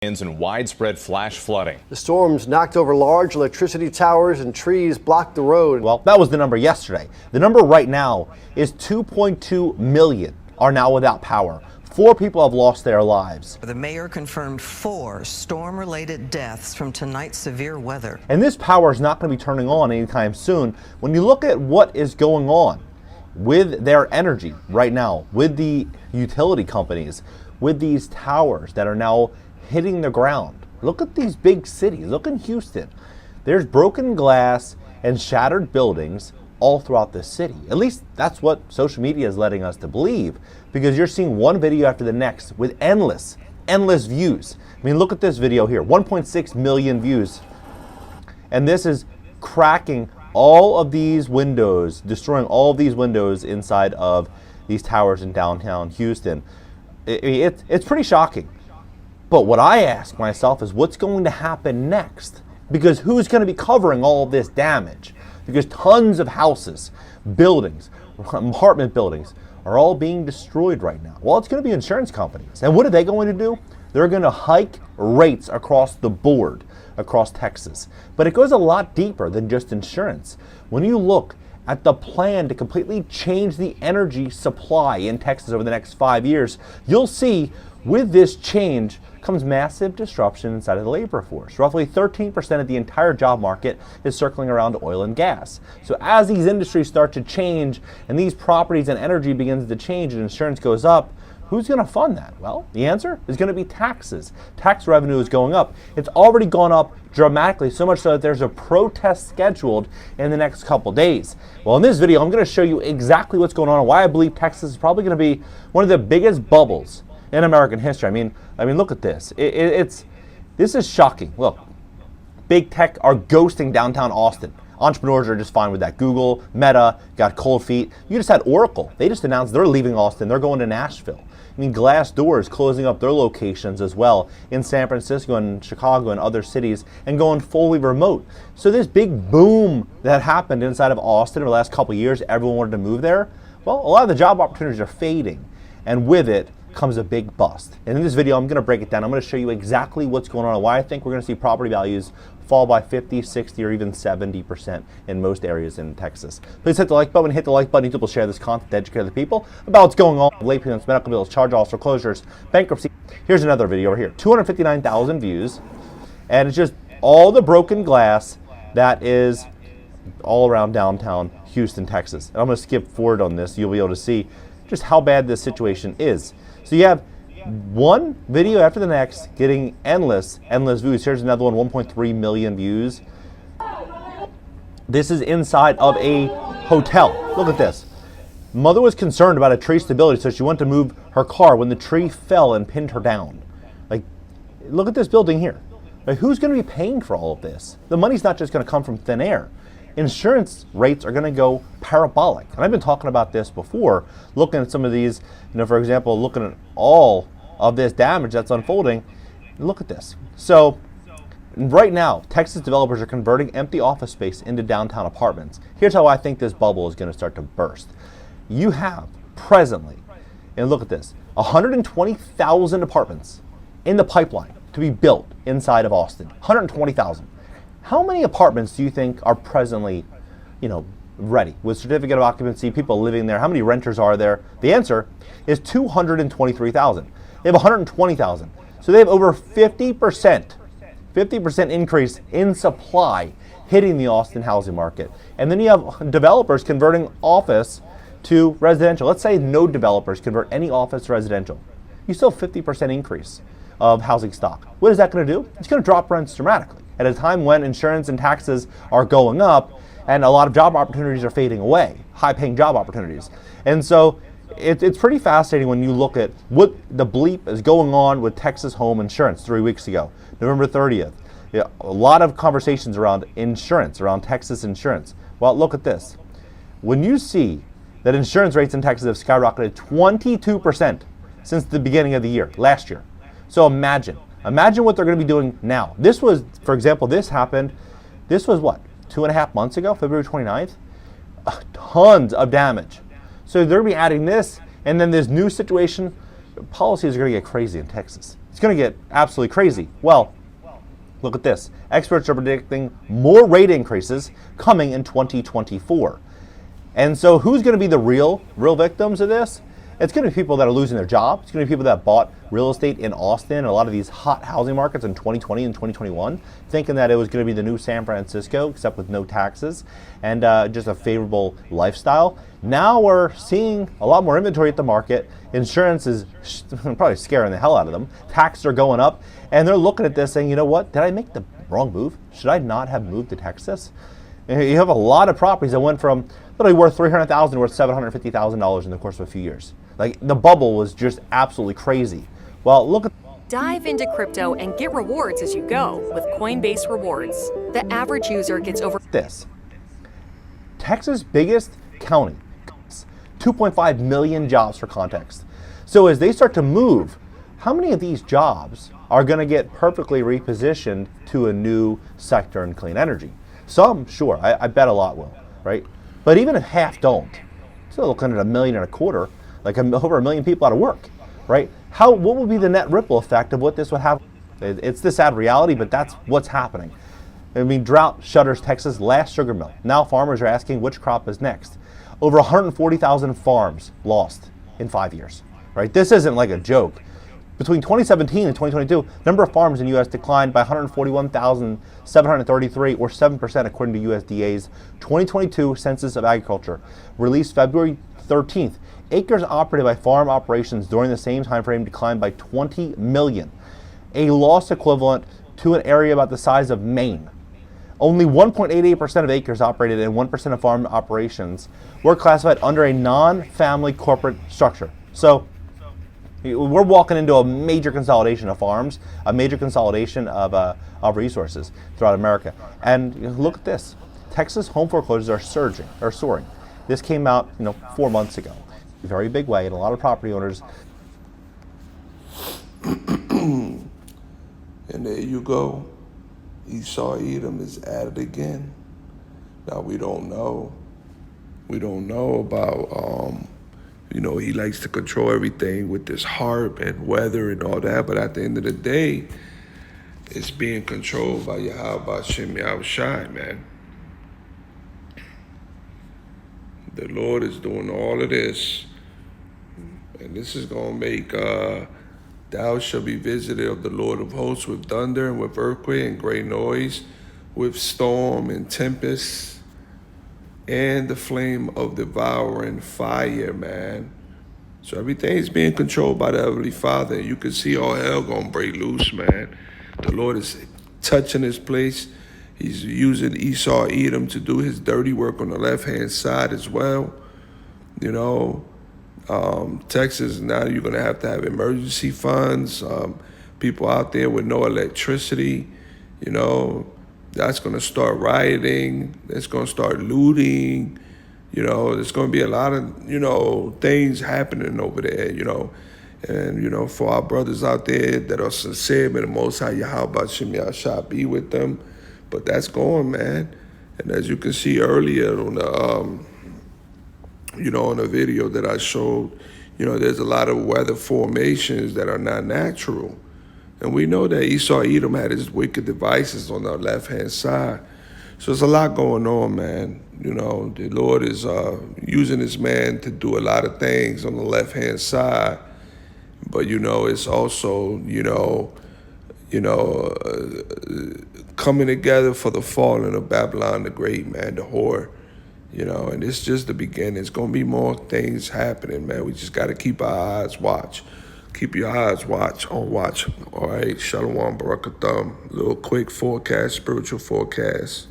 And widespread flash flooding. The storms knocked over large electricity towers and trees blocked the road. Well, that was the number yesterday. The number right now is 2.2 million are now without power. 4 people have lost their lives. The mayor confirmed 4 storm-related deaths from tonight's severe weather. And this power is not going to be turning on anytime soon. When you look at what is going on with their energy right now, with the utility companies, with these towers that are now hitting the ground. Look at these big cities. Look in Houston. There's broken glass and shattered buildings all throughout the city. At least that's what social media is letting us to believe, because you're seeing one video after the next with endless views. I mean, look at this video here, 1.6 million views. And this is cracking all of these windows, destroying all of these windows inside of these towers in downtown Houston. It's pretty shocking. But what I ask myself is what's going to happen next? Because who's going to be covering all of this damage? Because tons of houses, buildings, apartment buildings are all being destroyed right now. Well, it's going to be insurance companies. And what are they going to do? They're going to hike rates across the board, across Texas. But it goes a lot deeper than just insurance. When you look at the plan to completely change the energy supply in Texas over the next 5 years, you'll see with this change comes massive disruption inside of the labor force. Roughly 13% of the entire job market is circling around oil and gas. So as these industries start to change and these properties and energy begins to change and insurance goes up, who's going to fund that? Well, the answer is going to be taxes. Tax revenue is going up. It's already gone up dramatically, so much so that there's a protest scheduled in the next couple days. Well, in this video, I'm going to show you exactly what's going on and why I believe Texas is probably going to be one of the biggest bubbles in American history. I mean, look at this. This is shocking. Look, big tech are ghosting downtown Austin. Entrepreneurs are just fine with that. Google, Meta, got cold feet. You just had Oracle. They just announced they're leaving Austin. They're going to Nashville. I mean, Glassdoor is closing up their locations as well in San Francisco and Chicago and other cities and going fully remote. So this big boom that happened inside of Austin over the last couple of years, everyone wanted to move there. Well, a lot of the job opportunities are fading. And with it comes a big bust. And in this video, I'm going to break it down. I'm going to show you exactly what's going on and why I think we're going to see property values fall by 50, 60, or even 70% in most areas in Texas. Please hit the like button. Hit the like button. YouTube will share this content to educate other people about what's going on. Late payments, medical bills, charge-offs, foreclosures, bankruptcy. Here's another video over here. 259,000 views. And it's just all the broken glass that is all around downtown Houston, Texas. And I'm going to skip forward on this. You'll be able to see just how bad this situation is. So you have one video after the next getting endless views. Here's another one, 1.3 million views. This is inside of a hotel. Look at this. Mother was concerned about a tree stability, so she went to move her car when the tree fell and pinned her down. Like, look at this building here. Like, who's going to be paying for all of this? The money's not just going to come from thin air. Insurance rates are going to go parabolic. And I've been talking about this before, looking at some of these, for example, looking at all of this damage that's unfolding. Look at this. So right now, Texas developers are converting empty office space into downtown apartments. Here's how I think this bubble is going to start to burst. You have presently, and look at this, 120,000 apartments in the pipeline to be built inside of Austin. 120,000. How many apartments do you think are presently, ready with certificate of occupancy, people living there? How many renters are there? The answer is 223,000. They have 120,000. So they have over 50% increase in supply hitting the Austin housing market. And then you have developers converting office to residential. Let's say no developers convert any office to residential. You still have 50% increase of housing stock. What is that going to do? It's going to drop rents dramatically at a time when insurance and taxes are going up and a lot of job opportunities are fading away, high-paying job opportunities. And so it's pretty fascinating when you look at what the bleep is going on with Texas home insurance 3 weeks ago, November 30th. A lot of conversations around insurance, around Texas insurance. Well, look at this. When you see that insurance rates in Texas have skyrocketed 22% since the beginning of the year, last year. So imagine what they're going to be doing now. This was, for example, this was what, 2.5 months ago, February 29th? Tons of damage. So they're going to be adding this, and then this new situation, policies are going to get crazy in Texas. It's going to get absolutely crazy. Well, look at this. Experts are predicting more rate increases coming in 2024. And so who's going to be the real victims of this? It's going to be people that are losing their jobs. It's going to be people that bought real estate in Austin and a lot of these hot housing markets in 2020 and 2021, thinking that it was going to be the new San Francisco, except with no taxes and just a favorable lifestyle. Now we're seeing a lot more inventory at the market. Insurance is probably scaring the hell out of them. Taxes are going up, and they're looking at this saying, you know what, did I make the wrong move? Should I not have moved to Texas? You have a lot of properties that went from literally worth $300,000 to worth $750,000 in the course of a few years. Like, the bubble was just absolutely crazy. Well, look at Dive into crypto and get rewards as you go with Coinbase Rewards. The average user gets over this. Texas' biggest county, 2.5 million jobs for context. So as they start to move, how many of these jobs are going to get perfectly repositioned to a new sector in clean energy? Some, sure, I bet a lot will, right? But even if half don't, still looking at $1.25 million, like over 1 million people out of work, right? What would be the net ripple effect of what this would have? It's the sad reality, but that's what's happening. I mean, drought shutters Texas' last sugar mill. Now farmers are asking which crop is next. Over 140,000 farms lost in 5 years, right? This isn't like a joke. Between 2017 and 2022, number of farms in the U.S. declined by 141,733, or 7%, according to USDA's 2022 Census of Agriculture, released February 13th. Acres operated by farm operations during the same time frame declined by 20 million, a loss equivalent to an area about the size of Maine. Only 1.88% of acres operated and 1% of farm operations were classified under a non-family corporate structure. So we're walking into a major consolidation of farms, a major consolidation of resources throughout America. And look at this. Texas home foreclosures are soaring. This came out 4 months ago. A very big way, and a lot of property owners. And there you go. Esau Edom is at it again. Now we don't know. We don't know about, he likes to control everything with this harp and weather and all that. But at the end of the day, it's being controlled by Yahweh Shem Yahushai, man. The Lord is doing all of this. And this is going to make, thou shalt be visited of the Lord of hosts with thunder and with earthquake and great noise, with storm and tempest, and the flame of devouring fire, man. So everything's being controlled by the Heavenly Father. You can see all hell going to break loose, man. The Lord is touching this place. He's using Esau Edom to do his dirty work on the left-hand side as well. Texas, now you're going to have emergency funds. People out there with no electricity, that's going to start rioting. It's going to start looting. There's going to be a lot of, things happening over there, And, for our brothers out there that are sincere, may the Most High Yahweh Shem Yahshua be with them. But that's going, man. And as you can see earlier on the, on the video that I showed, there's a lot of weather formations that are not natural. And we know that Esau Edom had his wicked devices on the left-hand side. So there's a lot going on, man. The Lord is using this man to do a lot of things on the left-hand side. But, it's also, coming together for the falling of Babylon the Great, man, the whore. And it's just the beginning. It's going to be more things happening, man. We just got to keep our eyes watch. Keep your eyes on watch. All right, Shalom, Barakatham. Little quick forecast, spiritual forecast.